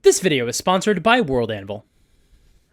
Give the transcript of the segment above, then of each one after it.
This video is sponsored by World Anvil.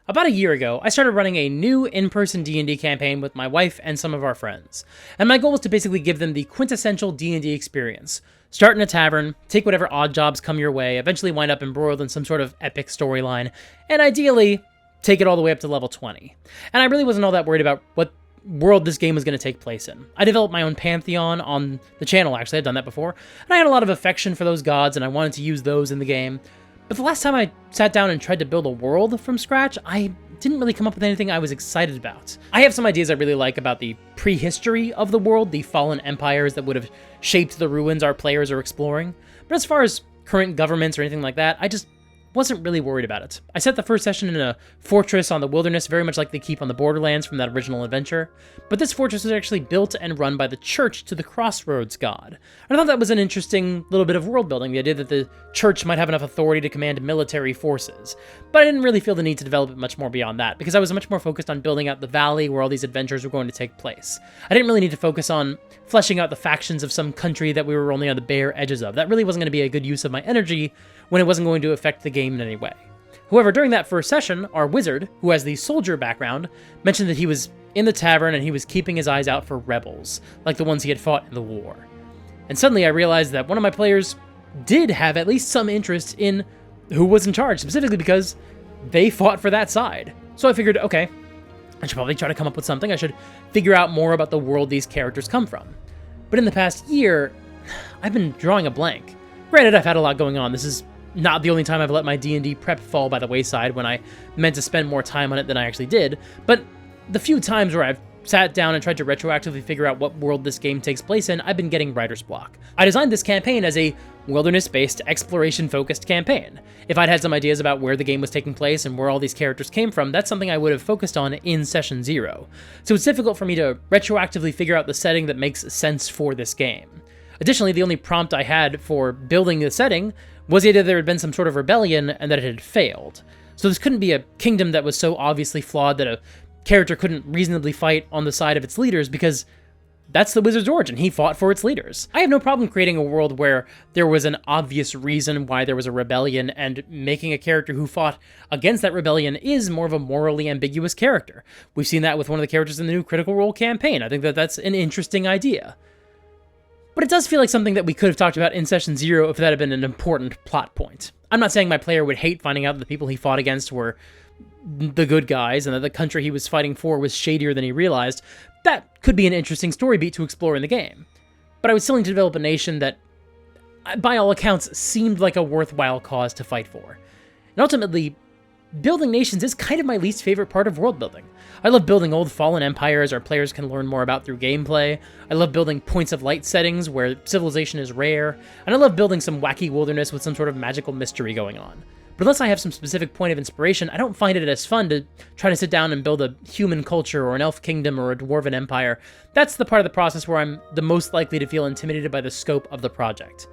About a year ago, I started running a new in-person D&D campaign with my wife and some of our friends, and my goal was to basically give them the quintessential D&D experience. Start in a tavern, take whatever odd jobs come your way, eventually wind up embroiled in some sort of epic storyline, and ideally, take it all the way up to level 20. And I really wasn't all that worried about what world this game was going to take place in. I developed my own pantheon on the channel, actually. I'd done that before, and I had a lot of affection for those gods, and I wanted to use those in the game. But the last time I sat down and tried to build a world from scratch, I didn't really come up with anything I was excited about. I have some ideas I really like about the prehistory of the world, the fallen empires that would have shaped the ruins our players are exploring. But as far as current governments or anything like that, I just wasn't really worried about it. I set the first session in a fortress on the wilderness, very much like they keep on the Borderlands from that original adventure, but this fortress was actually built and run by the church to the Crossroads god. And I thought that was an interesting little bit of world building, the idea that the church might have enough authority to command military forces. But I didn't really feel the need to develop it much more beyond that, because I was much more focused on building out the valley where all these adventures were going to take place. I didn't really need to focus on fleshing out the factions of some country that we were only on the bare edges of. That really wasn't going to be a good use of my energy when it wasn't going to affect the game in any way. However, during that first session, our wizard, who has the soldier background, mentioned that he was in the tavern and he was keeping his eyes out for rebels, like the ones he had fought in the war. And suddenly I realized that one of my players did have at least some interest in who was in charge, specifically because they fought for that side. So I figured, okay, I should probably try to come up with something. I should figure out more about the world these characters come from. But in the past year, I've been drawing a blank. Granted, I've had a lot going on. This is not the only time I've let my D&D prep fall by the wayside when I meant to spend more time on it than I actually did, but the few times where I've sat down and tried to retroactively figure out what world this game takes place in, I've been getting writer's block. I designed this campaign as a wilderness-based, exploration-focused campaign. If I'd had some ideas about where the game was taking place and where all these characters came from, that's something I would have focused on in Session 0. So it's difficult for me to retroactively figure out the setting that makes sense for this game. Additionally, the only prompt I had for building the setting was either there had been some sort of rebellion and that it had failed. So this couldn't be a kingdom that was so obviously flawed that a character couldn't reasonably fight on the side of its leaders, because that's the wizard's origin. He fought for its leaders. I have no problem creating a world where there was an obvious reason why there was a rebellion, and making a character who fought against that rebellion is more of a morally ambiguous character. We've seen that with one of the characters in the new Critical Role campaign. I think that that's an interesting idea. But it does feel like something that we could have talked about in Session 0 if that had been an important plot point. I'm not saying my player would hate finding out that the people he fought against were the good guys and that the country he was fighting for was shadier than he realized. That could be an interesting story beat to explore in the game. But I would still need to develop a nation that, by all accounts, seemed like a worthwhile cause to fight for. And ultimately, building nations is kind of my least favorite part of world building. I love building old fallen empires our players can learn more about through gameplay. I love building points of light settings where civilization is rare. And I love building some wacky wilderness with some sort of magical mystery going on. But unless I have some specific point of inspiration, I don't find it as fun to try to sit down and build a human culture or an elf kingdom or a dwarven empire. That's the part of the process where I'm the most likely to feel intimidated by the scope of the project.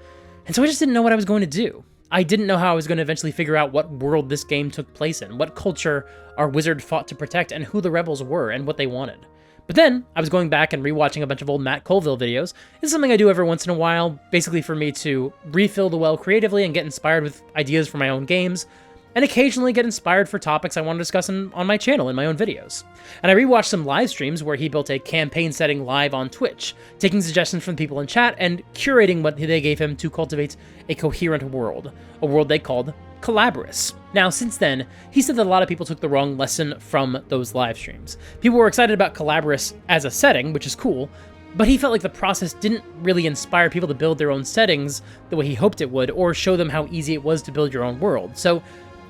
And so I just didn't know what I was going to do. I didn't know how I was going to eventually figure out what world this game took place in, what culture our wizard fought to protect, and who the rebels were and what they wanted. But then, I was going back and rewatching a bunch of old Matt Colville videos. It's something I do every once in a while, basically for me to refill the well creatively and get inspired with ideas for my own games, and occasionally get inspired for topics I want to discuss on my channel in my own videos. And I rewatched some live streams where he built a campaign setting live on Twitch, taking suggestions from people in chat and curating what they gave him to cultivate a coherent world, a world they called Collabris. Now, since then, he said that a lot of people took the wrong lesson from those live streams. People were excited about Collabris as a setting, which is cool, but he felt like the process didn't really inspire people to build their own settings the way he hoped it would, or show them how easy it was to build your own world. So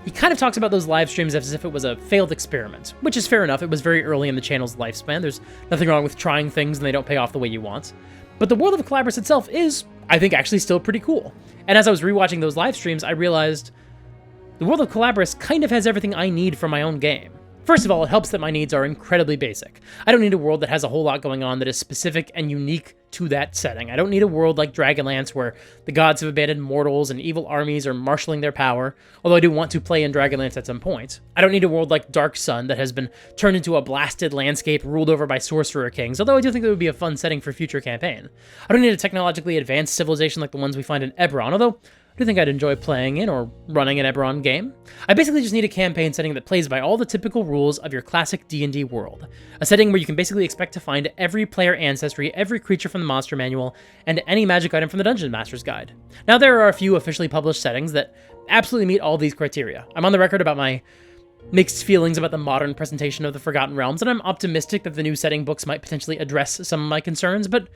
he kind of talks about those live streams as if it was a failed experiment, which is fair enough. It was very early in the channel's lifespan. There's nothing wrong with trying things and they don't pay off the way you want. But the world of Collabris itself is, I think, actually still pretty cool. And as I was rewatching those live streams, I realized the world of Collabris kind of has everything I need for my own game. First of all, it helps that my needs are incredibly basic. I don't need a world that has a whole lot going on that is specific and unique to that setting. I don't need a world like Dragonlance where the gods have abandoned mortals and evil armies are marshaling their power, although I do want to play in Dragonlance at some point. I don't need a world like Dark Sun that has been turned into a blasted landscape ruled over by sorcerer kings, although I do think that would be a fun setting for a future campaign. I don't need a technologically advanced civilization like the ones we find in Eberron, although do you think I'd enjoy playing in or running an Eberron game? I basically just need a campaign setting that plays by all the typical rules of your classic D&D world. A setting where you can basically expect to find every player ancestry, every creature from the monster manual, and any magic item from the Dungeon Master's Guide. Now, there are a few officially published settings that absolutely meet all these criteria. I'm on the record about my mixed feelings about the modern presentation of the Forgotten Realms, and I'm optimistic that the new setting books might potentially address some of my concerns, but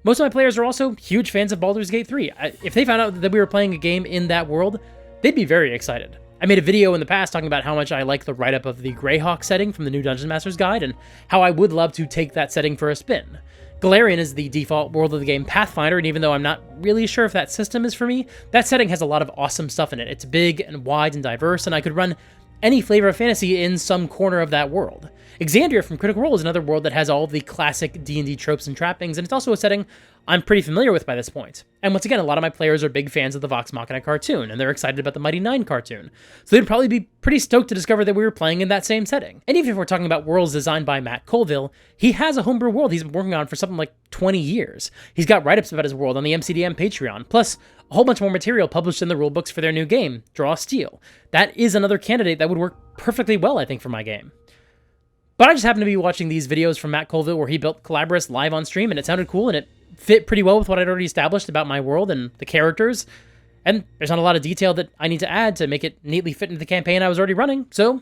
most of my players are also huge fans of Baldur's Gate 3. If they found out that we were playing a game in that world, they'd be very excited. I made a video in the past talking about how much I like the write-up of the Greyhawk setting from the new Dungeon Master's Guide, and how I would love to take that setting for a spin. Galarian is the default world of the game Pathfinder, and even though I'm not really sure if that system is for me, that setting has a lot of awesome stuff in it. It's big and wide and diverse, and I could run any flavor of fantasy in some corner of that world. Exandria from Critical Role is another world that has all the classic D&D tropes and trappings, and it's also a setting I'm pretty familiar with by this point. And once again, a lot of my players are big fans of the Vox Machina cartoon, and they're excited about the Mighty Nine cartoon. So they'd probably be pretty stoked to discover that we were playing in that same setting. And even if we're talking about worlds designed by Matt Colville, he has a homebrew world he's been working on for something like 20 years. He's got write-ups about his world on the MCDM Patreon, plus a whole bunch more material published in the rulebooks for their new game, Draw Steel. That is another candidate that would work perfectly well, I think, for my game. But I just happened to be watching these videos from Matt Colville where he built Collabris live on stream, and it sounded cool, and it fit pretty well with what I'd already established about my world and the characters. And there's not a lot of detail that I need to add to make it neatly fit into the campaign I was already running, so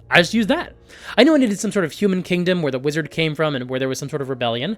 I just used that. I knew I needed some sort of human kingdom where the wizard came from and where there was some sort of rebellion.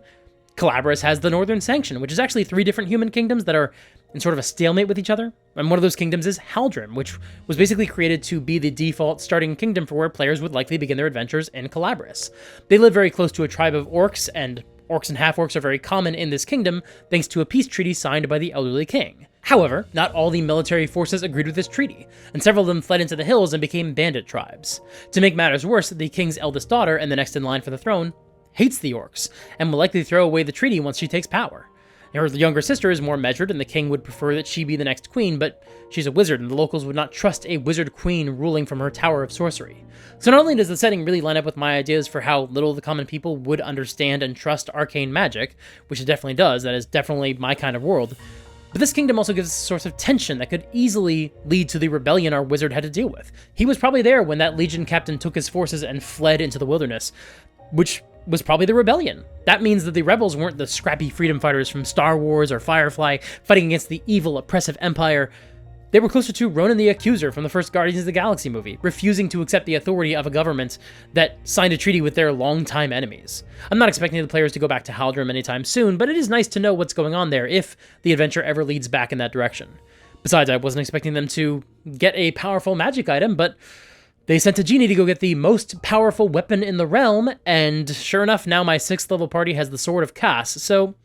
Collabris has the Northern Sanction, which is actually 3 different human kingdoms that are in sort of a stalemate with each other. And one of those kingdoms is Haldrim, which was basically created to be the default starting kingdom for where players would likely begin their adventures in Collabris. They live very close to a tribe of orcs, and orcs and half-orcs are very common in this kingdom, thanks to a peace treaty signed by the elderly king. However, not all the military forces agreed with this treaty, and several of them fled into the hills and became bandit tribes. To make matters worse, the king's eldest daughter, and the next in line for the throne, hates the orcs, and will likely throw away the treaty once she takes power. Her younger sister is more measured, and the king would prefer that she be the next queen, but she's a wizard, and the locals would not trust a wizard queen ruling from her tower of sorcery. So not only does the setting really line up with my ideas for how little the common people would understand and trust arcane magic, which it definitely does, that is definitely my kind of world, but this kingdom also gives us a source of tension that could easily lead to the rebellion our wizard had to deal with. He was probably there when that legion captain took his forces and fled into the wilderness, which was probably the rebellion. That means that the rebels weren't the scrappy freedom fighters from Star Wars or Firefly fighting against the evil, oppressive empire. They were closer to Ronan the Accuser from the first Guardians of the Galaxy movie, refusing to accept the authority of a government that signed a treaty with their longtime enemies. I'm not expecting the players to go back to Haldrim anytime soon, but it is nice to know what's going on there if the adventure ever leads back in that direction. Besides, I wasn't expecting them to get a powerful magic item, but they sent a genie to go get the most powerful weapon in the realm, and sure enough, now my 6th level party has the Sword of Cass, so,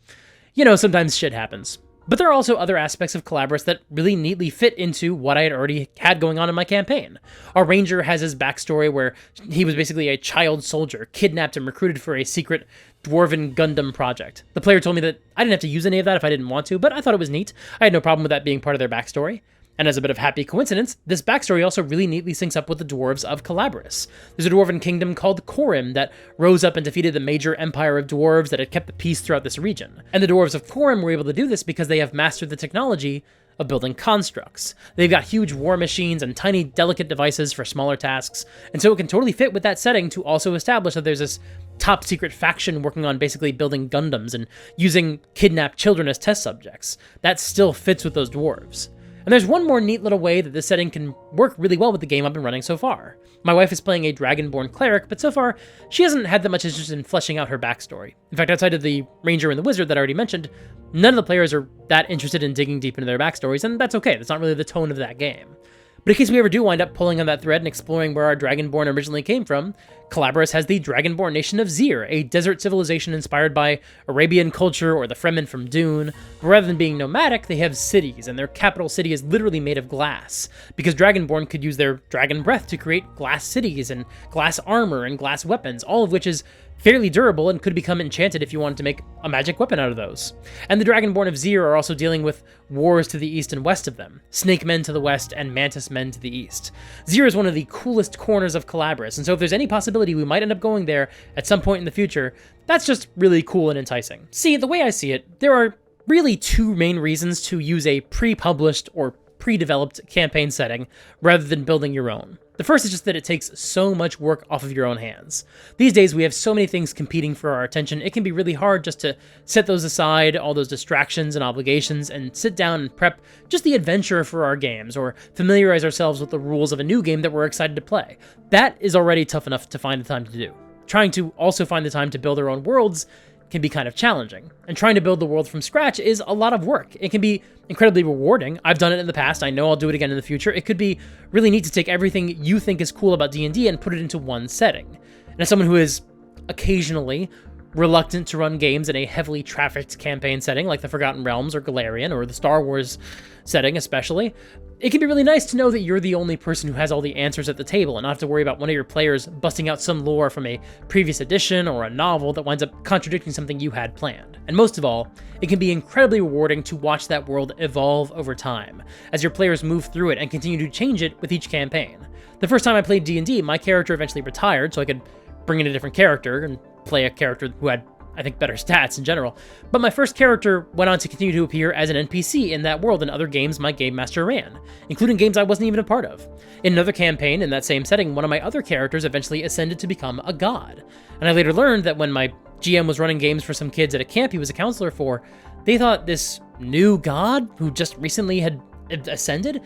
you know, sometimes shit happens. But there are also other aspects of Collabris that really neatly fit into what I had already had going on in my campaign. Our ranger has his backstory where he was basically a child soldier, kidnapped and recruited for a secret Dwarven Gundam project. The player told me that I didn't have to use any of that if I didn't want to, but I thought it was neat. I had no problem with that being part of their backstory. And as a bit of happy coincidence, this backstory also really neatly syncs up with the dwarves of Collabris. There's a dwarven kingdom called Corim that rose up and defeated the major empire of dwarves that had kept the peace throughout this region. And the dwarves of Corim were able to do this because they have mastered the technology of building constructs. They've got huge war machines and tiny, delicate devices for smaller tasks, and so it can totally fit with that setting to also establish that there's this top secret faction working on basically building Gundams and using kidnapped children as test subjects. That still fits with those dwarves. And there's one more neat little way that this setting can work really well with the game I've been running so far. My wife is playing a Dragonborn cleric, but so far, she hasn't had that much interest in fleshing out her backstory. In fact, outside of the ranger and the wizard that I already mentioned, none of the players are that interested in digging deep into their backstories, and that's okay, that's not really the tone of that game. But in case we ever do wind up pulling on that thread and exploring where our Dragonborn originally came from, Collabris has the Dragonborn nation of Zir, a desert civilization inspired by Arabian culture or the Fremen from Dune. But rather than being nomadic, they have cities, and their capital city is literally made of glass, because Dragonborn could use their dragon breath to create glass cities and glass armor and glass weapons, all of which is fairly durable and could become enchanted if you wanted to make a magic weapon out of those. And the Dragonborn of Zir are also dealing with wars to the east and west of them, Snake Men to the west and Mantis Men to the east. Zir is one of the coolest corners of Collabris, and so if there's any possibility we might end up going there at some point in the future, that's just really cool and enticing. See, the way I see it, there are really 2 main reasons to use a pre-published or pre-developed campaign setting rather than building your own. The first is just that it takes so much work off of your own hands. These days, we have so many things competing for our attention, it can be really hard just to set those aside, all those distractions and obligations, and sit down and prep just the adventure for our games, or familiarize ourselves with the rules of a new game that we're excited to play. That is already tough enough to find the time to do. Trying to also find the time to build our own worlds can be kind of challenging, and trying to build the world from scratch is a lot of work. It can be incredibly rewarding. I've done it in the past. I know I'll do it again in the future. It could be really neat to take everything you think is cool about D&D and put it into one setting. And as someone who is occasionally reluctant to run games in a heavily trafficked campaign setting like the Forgotten Realms or Galarian or the Star Wars setting especially, it can be really nice to know that you're the only person who has all the answers at the table and not have to worry about one of your players busting out some lore from a previous edition or a novel that winds up contradicting something you had planned. And most of all, it can be incredibly rewarding to watch that world evolve over time, as your players move through it and continue to change it with each campaign. The first time I played D&D, my character eventually retired, so I could bring in a different character and play a character who had, I think, better stats in general. But my first character went on to continue to appear as an NPC in that world in other games my game master ran, including games I wasn't even a part of. In another campaign in that same setting, one of my other characters eventually ascended to become a god. And I later learned that when my GM was running games for some kids at a camp he was a counselor for, they thought this new god, who just recently had ascended,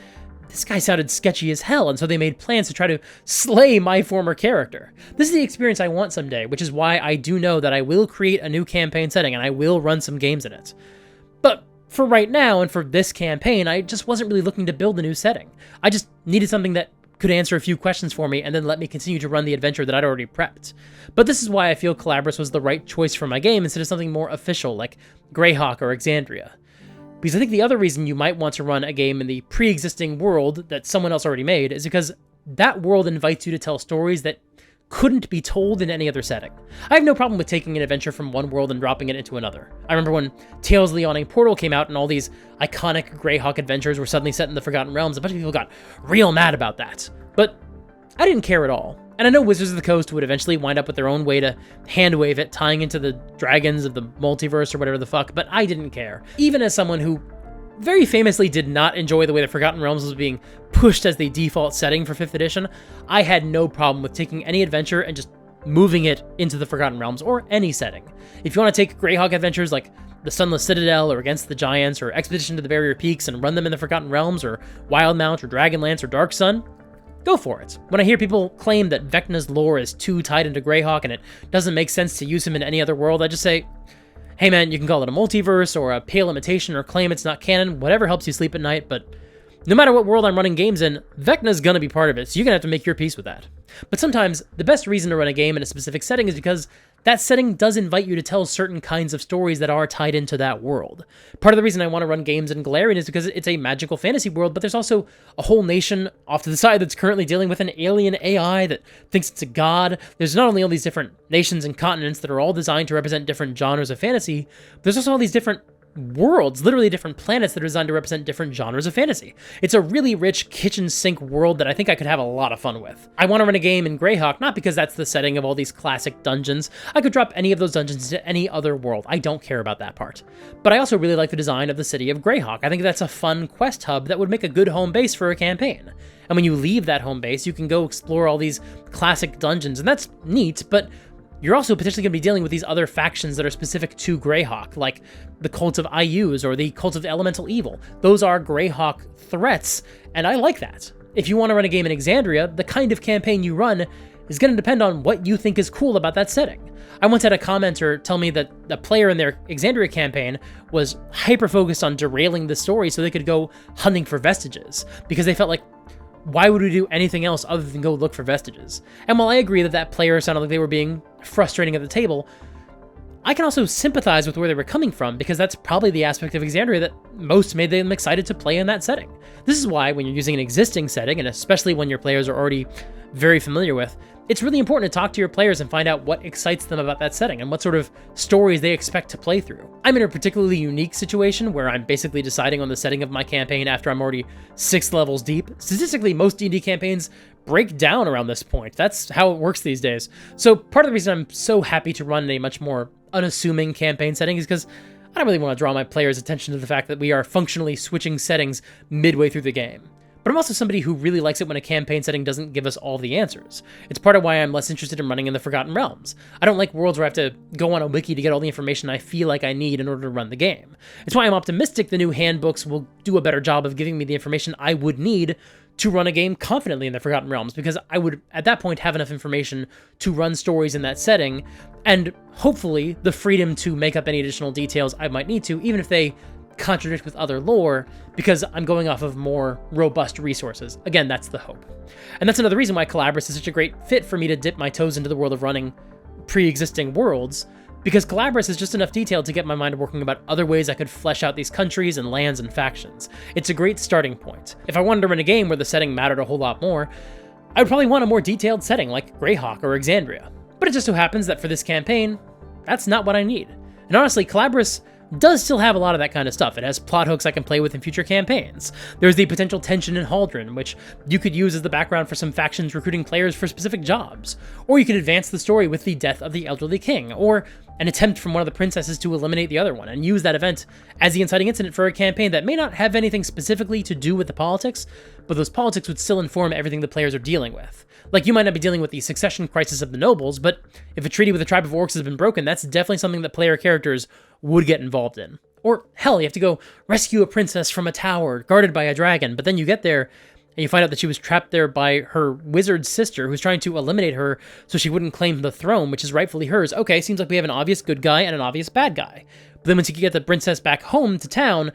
this guy sounded sketchy as hell, and so they made plans to try to slay my former character. This is the experience I want someday, which is why I do know that I will create a new campaign setting and I will run some games in it. But for right now and for this campaign, I just wasn't really looking to build a new setting. I just needed something that could answer a few questions for me and then let me continue to run the adventure that I'd already prepped. But this is why I feel Collabris was the right choice for my game instead of something more official like Greyhawk or Exandria. Because I think the other reason you might want to run a game in the pre-existing world that someone else already made is because that world invites you to tell stories that couldn't be told in any other setting. I have no problem with taking an adventure from one world and dropping it into another. I remember when Tales of the Yawning Portal came out and all these iconic Greyhawk adventures were suddenly set in the Forgotten Realms, a bunch of people got real mad about that. But I didn't care at all. And I know Wizards of the Coast would eventually wind up with their own way to hand-wave it, tying into the dragons of the multiverse or whatever the fuck, but I didn't care. Even as someone who very famously did not enjoy the way the Forgotten Realms was being pushed as the default setting for 5th edition, I had no problem with taking any adventure and just moving it into the Forgotten Realms or any setting. If you want to take Greyhawk adventures like the Sunless Citadel or Against the Giants or Expedition to the Barrier Peaks and run them in the Forgotten Realms or Wildmount or Dragonlance or Dark Sun, go for it. When I hear people claim that Vecna's lore is too tied into Greyhawk and it doesn't make sense to use him in any other world, I just say, hey man, you can call it a multiverse or a pale imitation or claim it's not canon, whatever helps you sleep at night, but no matter what world I'm running games in, Vecna's gonna be part of it, so you're gonna have to make your peace with that. But sometimes, the best reason to run a game in a specific setting is because that setting does invite you to tell certain kinds of stories that are tied into that world. Part of the reason I want to run games in Galarian is because it's a magical fantasy world, but there's also a whole nation off to the side that's currently dealing with an alien AI that thinks it's a god. There's not only all these different nations and continents that are all designed to represent different genres of fantasy, but there's also all these different worlds, literally different planets that are designed to represent different genres of fantasy. It's a really rich kitchen sink world that I think I could have a lot of fun with. I want to run a game in Greyhawk, not because that's the setting of all these classic dungeons. I could drop any of those dungeons into any other world. I don't care about that part. But I also really like the design of the city of Greyhawk. I think that's a fun quest hub that would make a good home base for a campaign. And when you leave that home base, you can go explore all these classic dungeons, and that's neat, but you're also potentially going to be dealing with these other factions that are specific to Greyhawk, like the Cult of Ayus or the Cult of Elemental Evil. Those are Greyhawk threats, and I like that. If you want to run a game in Exandria, the kind of campaign you run is going to depend on what you think is cool about that setting. I once had a commenter tell me that a player in their Exandria campaign was hyper-focused on derailing the story so they could go hunting for vestiges, because they felt like, why would we do anything else other than go look for vestiges? And while I agree that that player sounded like they were being frustrating at the table, I can also sympathize with where they were coming from, because that's probably the aspect of Exandria that most made them excited to play in that setting. This is why when you're using an existing setting, and especially when your players are already very familiar with, it's really important to talk to your players and find out what excites them about that setting and what sort of stories they expect to play through. I'm in a particularly unique situation where I'm basically deciding on the setting of my campaign after I'm already 6 levels deep. Statistically, most D&D campaigns break down around this point. That's how it works these days. So part of the reason I'm so happy to run in a much more unassuming campaign setting is because I don't really want to draw my players' attention to the fact that we are functionally switching settings midway through the game. But I'm also somebody who really likes it when a campaign setting doesn't give us all the answers. It's part of why I'm less interested in running in the Forgotten Realms. I don't like worlds where I have to go on a wiki to get all the information I feel like I need in order to run the game. It's why I'm optimistic the new handbooks will do a better job of giving me the information I would need to run a game confidently in the Forgotten Realms, because I would, at that point, have enough information to run stories in that setting, and hopefully the freedom to make up any additional details I might need to, even if they contradict with other lore, because I'm going off of more robust resources. Again, that's the hope. And that's another reason why Collabris is such a great fit for me to dip my toes into the world of running pre-existing worlds, because Collabris is just enough detail to get my mind working about other ways I could flesh out these countries and lands and factions. It's a great starting point. If I wanted to run a game where the setting mattered a whole lot more, I would probably want a more detailed setting like Greyhawk or Exandria. But it just so happens that for this campaign, that's not what I need. And honestly, Collabris does still have a lot of that kind of stuff. It has plot hooks I can play with in future campaigns. There's the potential tension in Haldren, which you could use as the background for some factions recruiting players for specific jobs. Or you could advance the story with the death of the elderly king, or an attempt from one of the princesses to eliminate the other one, and use that event as the inciting incident for a campaign that may not have anything specifically to do with the politics, but those politics would still inform everything the players are dealing with. Like, you might not be dealing with the succession crisis of the nobles, but if a treaty with a tribe of orcs has been broken, that's definitely something that player characters would get involved in. Or, hell, you have to go rescue a princess from a tower guarded by a dragon, but then you get there and you find out that she was trapped there by her wizard sister who's trying to eliminate her so she wouldn't claim the throne, which is rightfully hers. Okay, seems like we have an obvious good guy and an obvious bad guy. But then once you get the princess back home to town,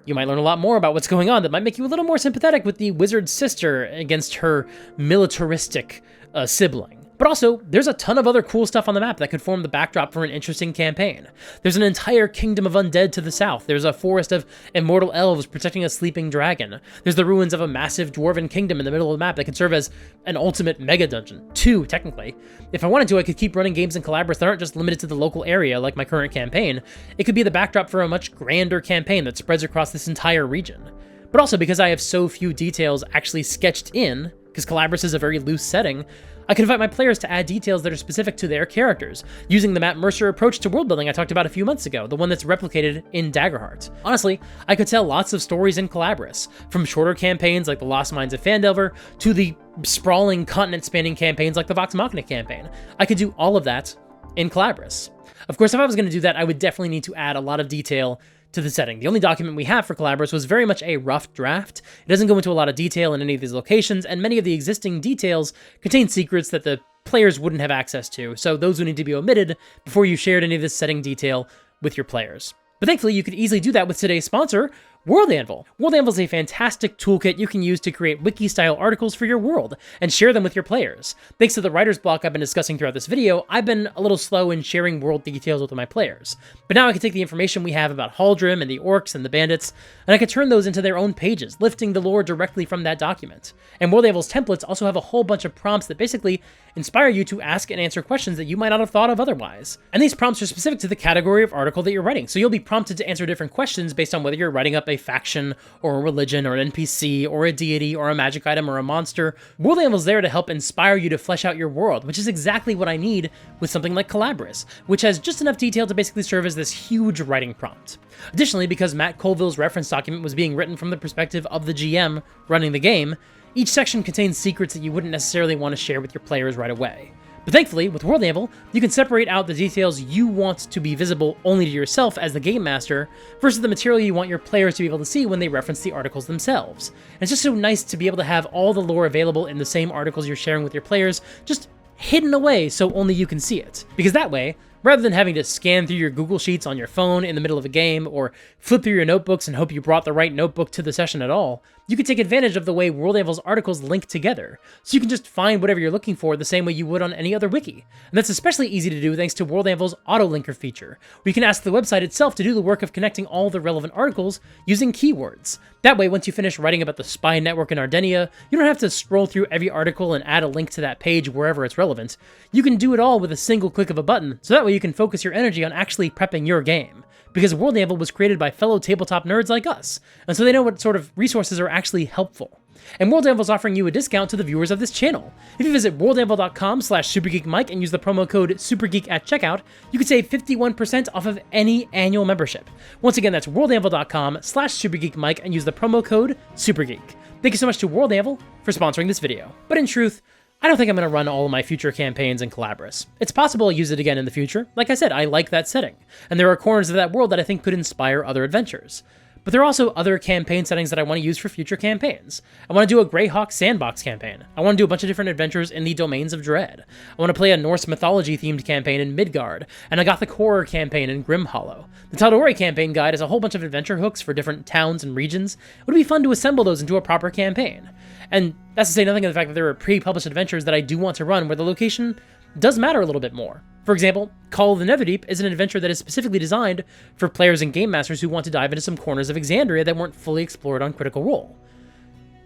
you might learn a lot more about what's going on that might make you a little more sympathetic with the wizard's sister against her militaristic sibling. But also, there's a ton of other cool stuff on the map that could form the backdrop for an interesting campaign. There's an entire kingdom of undead to the south. There's a forest of immortal elves protecting a sleeping dragon. There's the ruins of a massive dwarven kingdom in the middle of the map that could serve as an ultimate mega dungeon. 2, technically. If I wanted to, I could keep running games in Collabris that aren't just limited to the local area like my current campaign. It could be the backdrop for a much grander campaign that spreads across this entire region. But also, because I have so few details actually sketched in, because Collabris is a very loose setting, I can invite my players to add details that are specific to their characters, using the Matt Mercer approach to world building I talked about a few months ago, the one that's replicated in Daggerheart. Honestly, I could tell lots of stories in Collabris, from shorter campaigns like the Lost Mines of Phandelver, to the sprawling continent-spanning campaigns like the Vox Machina campaign. I could do all of that in Collabris. Of course, if I was going to do that, I would definitely need to add a lot of detail to the setting. The only document we have for Collabris was very much a rough draft. It doesn't go into a lot of detail in any of these locations, and many of the existing details contain secrets that the players wouldn't have access to, so those would need to be omitted before you shared any of this setting detail with your players. But thankfully, you could easily do that with today's sponsor, World Anvil. World Anvil is a fantastic toolkit you can use to create wiki-style articles for your world and share them with your players. Thanks to the writer's block I've been discussing throughout this video, I've been a little slow in sharing world details with my players. But now I can take the information we have about Haldrim and the orcs and the bandits, and I can turn those into their own pages, lifting the lore directly from that document. And World Anvil's templates also have a whole bunch of prompts that basically inspire you to ask and answer questions that you might not have thought of otherwise. And these prompts are specific to the category of article that you're writing, so you'll be prompted to answer different questions based on whether you're writing up a faction, or a religion, or an NPC, or a deity, or a magic item, or a monster. World Anvil's there to help inspire you to flesh out your world, which is exactly what I need with something like Collabris, which has just enough detail to basically serve as this huge writing prompt. Additionally, because Matt Colville's reference document was being written from the perspective of the GM running the game, each section contains secrets that you wouldn't necessarily want to share with your players right away. But thankfully, with World Anvil, you can separate out the details you want to be visible only to yourself as the game master, versus the material you want your players to be able to see when they reference the articles themselves. And it's just so nice to be able to have all the lore available in the same articles you're sharing with your players, just hidden away so only you can see it. Because that way, rather than having to scan through your Google Sheets on your phone in the middle of a game, or flip through your notebooks and hope you brought the right notebook to the session at all, you can take advantage of the way World Anvil's articles link together, so you can just find whatever you're looking for the same way you would on any other wiki. And that's especially easy to do thanks to World Anvil's auto-linker feature, where you can ask the website itself to do the work of connecting all the relevant articles using keywords. That way, once you finish writing about the spy network in Ardenia, you don't have to scroll through every article and add a link to that page wherever it's relevant. You can do it all with a single click of a button, so that way you can focus your energy on actually prepping your game. Because World Anvil was created by fellow tabletop nerds like us, and so they know what sort of resources are actually helpful. And World Anvil is offering you a discount to the viewers of this channel. If you visit worldanvil.com/supergeekmike and use the promo code SUPERGEEK at checkout, you can save 51% off of any annual membership. Once again, that's worldanvil.com/supergeekmike and use the promo code SUPERGEEK. Thank you so much to World Anvil for sponsoring this video. But in truth, I don't think I'm going to run all of my future campaigns in Collabris. It's possible I'll use it again in the future. Like I said, I like that setting, and there are corners of that world that I think could inspire other adventures. But there are also other campaign settings that I want to use for future campaigns. I want to do a Greyhawk sandbox campaign. I want to do a bunch of different adventures in the Domains of Dread. I want to play a Norse mythology-themed campaign in Midgard, and a Gothic horror campaign in Grimhollow. The Tal'Dorei campaign guide has a whole bunch of adventure hooks for different towns and regions. It would be fun to assemble those into a proper campaign. And that's to say nothing of the fact that there are pre-published adventures that I do want to run where the location does matter a little bit more. For example, Call of the Netherdeep is an adventure that is specifically designed for players and game masters who want to dive into some corners of Exandria that weren't fully explored on Critical Role.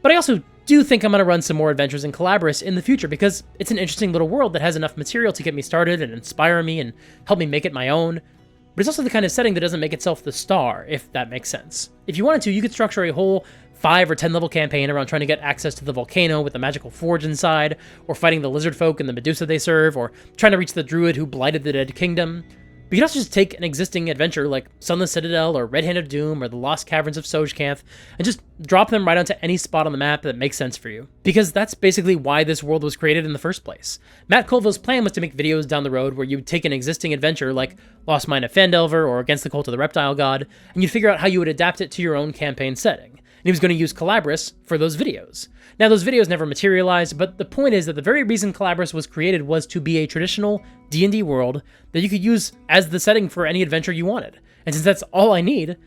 But I also do think I'm going to run some more adventures in Collabris in the future because it's an interesting little world that has enough material to get me started and inspire me and help me make it my own. But it's also the kind of setting that doesn't make itself the star, if that makes sense. If you wanted to, you could structure a whole 5 or 10 level campaign around trying to get access to the volcano with the magical forge inside, or fighting the lizard folk and the Medusa they serve, or trying to reach the druid who blighted the Dead Kingdom. But you could also just take an existing adventure like Sunless Citadel, or Red Hand of Doom, or the Lost Caverns of Sojkanth, and just drop them right onto any spot on the map that makes sense for you. Because that's basically why this world was created in the first place. Matt Colville's plan was to make videos down the road where you'd take an existing adventure like Lost Mine of Phandelver, or Against the Cult of the Reptile God, and you'd figure out how you would adapt it to your own campaign setting. And he was going to use Collabris for those videos. Now, those videos never materialized, but the point is that the very reason Collabris was created was to be a traditional D&D world that you could use as the setting for any adventure you wanted. And since that's all I need,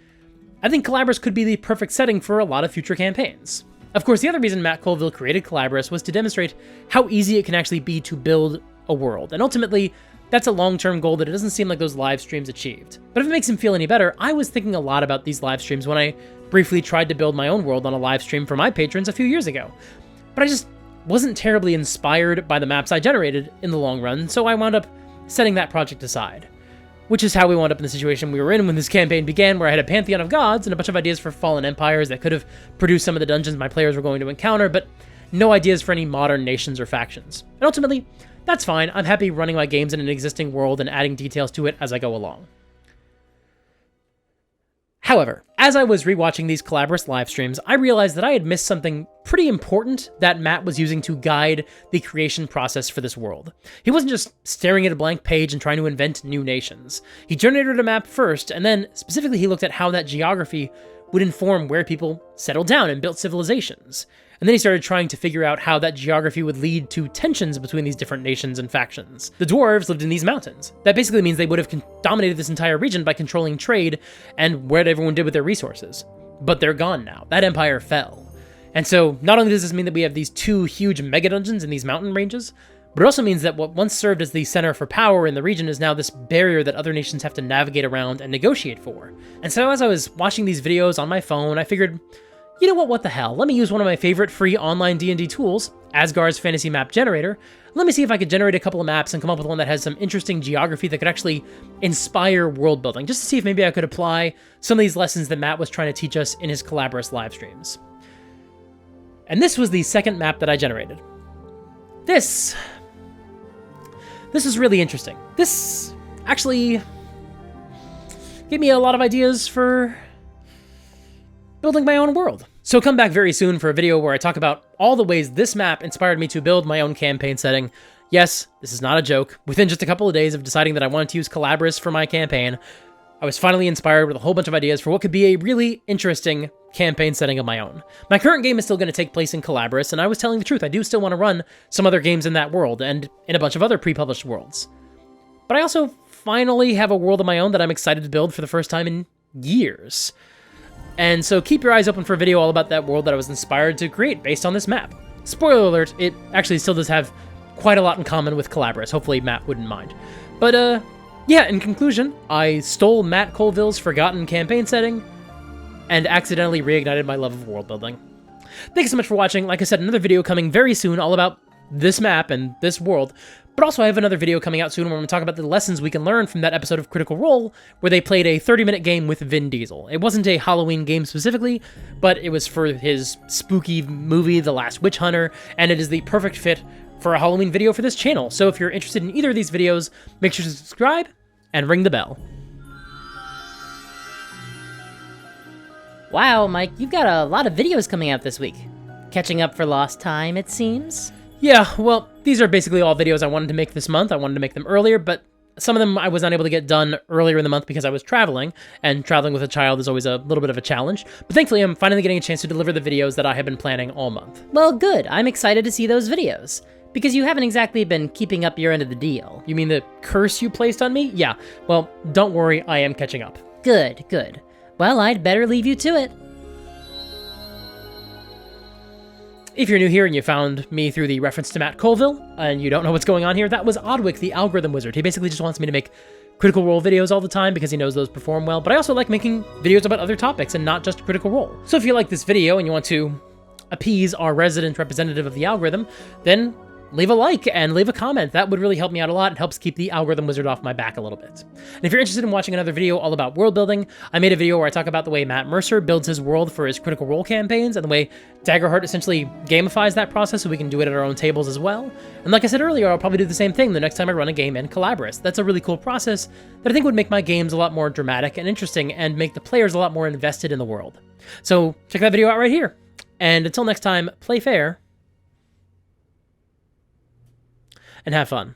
I think Collabris could be the perfect setting for a lot of future campaigns. Of course, the other reason Matt Colville created Collabris was to demonstrate how easy it can actually be to build a world. And ultimately, that's a long-term goal that it doesn't seem like those live streams achieved. But if it makes him feel any better, I was thinking a lot about these live streams when I briefly tried to build my own world on a live stream for my patrons a few years ago. But I just wasn't terribly inspired by the maps I generated in the long run, so I wound up setting that project aside. Which is how we wound up in the situation we were in when this campaign began, where I had a pantheon of gods and a bunch of ideas for fallen empires that could have produced some of the dungeons my players were going to encounter, but no ideas for any modern nations or factions. And ultimately, that's fine. I'm happy running my games in an existing world and adding details to it as I go along. However, as I was rewatching these Collabris live streams, I realized that I had missed something pretty important that Matt was using to guide the creation process for this world. He wasn't just staring at a blank page and trying to invent new nations. He generated a map first, and then specifically he looked at how that geography would inform where people settled down and built civilizations. And then he started trying to figure out how that geography would lead to tensions between these different nations and factions. The dwarves lived in these mountains. That basically means they would have dominated this entire region by controlling trade and what everyone did with their resources. But they're gone now. That empire fell. And so not only does this mean that we have these 2 huge mega dungeons in these mountain ranges, but it also means that what once served as the center for power in the region is now this barrier that other nations have to navigate around and negotiate for. And so as I was watching these videos on my phone, I figured, you know what the hell, let me use one of my favorite free online D&D tools, Asgard's Fantasy Map Generator. Let me see if I could generate a couple of maps and come up with one that has some interesting geography that could actually inspire world building, just to see if maybe I could apply some of these lessons that Matt was trying to teach us in his Collabris live streams. And this was the second map that I generated. This is really interesting. This actually gave me a lot of ideas for building my own world. So come back very soon for a video where I talk about all the ways this map inspired me to build my own campaign setting. Yes, this is not a joke. Within just a couple of days of deciding that I wanted to use Collabris for my campaign, I was finally inspired with a whole bunch of ideas for what could be a really interesting campaign setting of my own. My current game is still going to take place in Collabris, and I was telling the truth, I do still want to run some other games in that world, and in a bunch of other pre-published worlds. But I also finally have a world of my own that I'm excited to build for the first time in years. And so keep your eyes open for a video all about that world that I was inspired to create based on this map. Spoiler alert, it actually still does have quite a lot in common with Collabris. Hopefully Matt wouldn't mind. But yeah, in conclusion, I stole Matt Colville's forgotten campaign setting and accidentally reignited my love of world building. Thanks so much for watching. Like I said, another video coming very soon all about this map and this world. But also I have another video coming out soon where I'm going to talk about the lessons we can learn from that episode of Critical Role where they played a 30-minute game with Vin Diesel. It wasn't a Halloween game specifically, but it was for his spooky movie, The Last Witch Hunter, and it is the perfect fit for a Halloween video for this channel. So if you're interested in either of these videos, make sure to subscribe and ring the bell. Wow, Mike, you've got a lot of videos coming out this week. Catching up for lost time, it seems? Yeah, well, these are basically all videos I wanted to make this month. I wanted to make them earlier, but some of them I was not able to get done earlier in the month because I was traveling, and traveling with a child is always a little bit of a challenge. But thankfully, I'm finally getting a chance to deliver the videos that I have been planning all month. Well, good. I'm excited to see those videos. Because you haven't exactly been keeping up your end of the deal. You mean the curse you placed on me? Yeah, well, don't worry, I am catching up. Good, good. Well, I'd better leave you to it. If you're new here and you found me through the reference to Matt Colville, and you don't know what's going on here, that was Oddwick, the algorithm wizard. He basically just wants me to make Critical Role videos all the time because he knows those perform well, but I also like making videos about other topics and not just Critical Role. So if you like this video and you want to appease our resident representative of the algorithm, then leave a like and leave a comment. That would really help me out a lot. It helps keep the algorithm wizard off my back a little bit. And if you're interested in watching another video all about world building, I made a video where I talk about the way Matt Mercer builds his world for his Critical Role campaigns and the way Daggerheart essentially gamifies that process so we can do it at our own tables as well. And like I said earlier, I'll probably do the same thing the next time I run a game in Collabris. That's a really cool process that I think would make my games a lot more dramatic and interesting and make the players a lot more invested in the world. So check that video out right here. And until next time, play fair and have fun.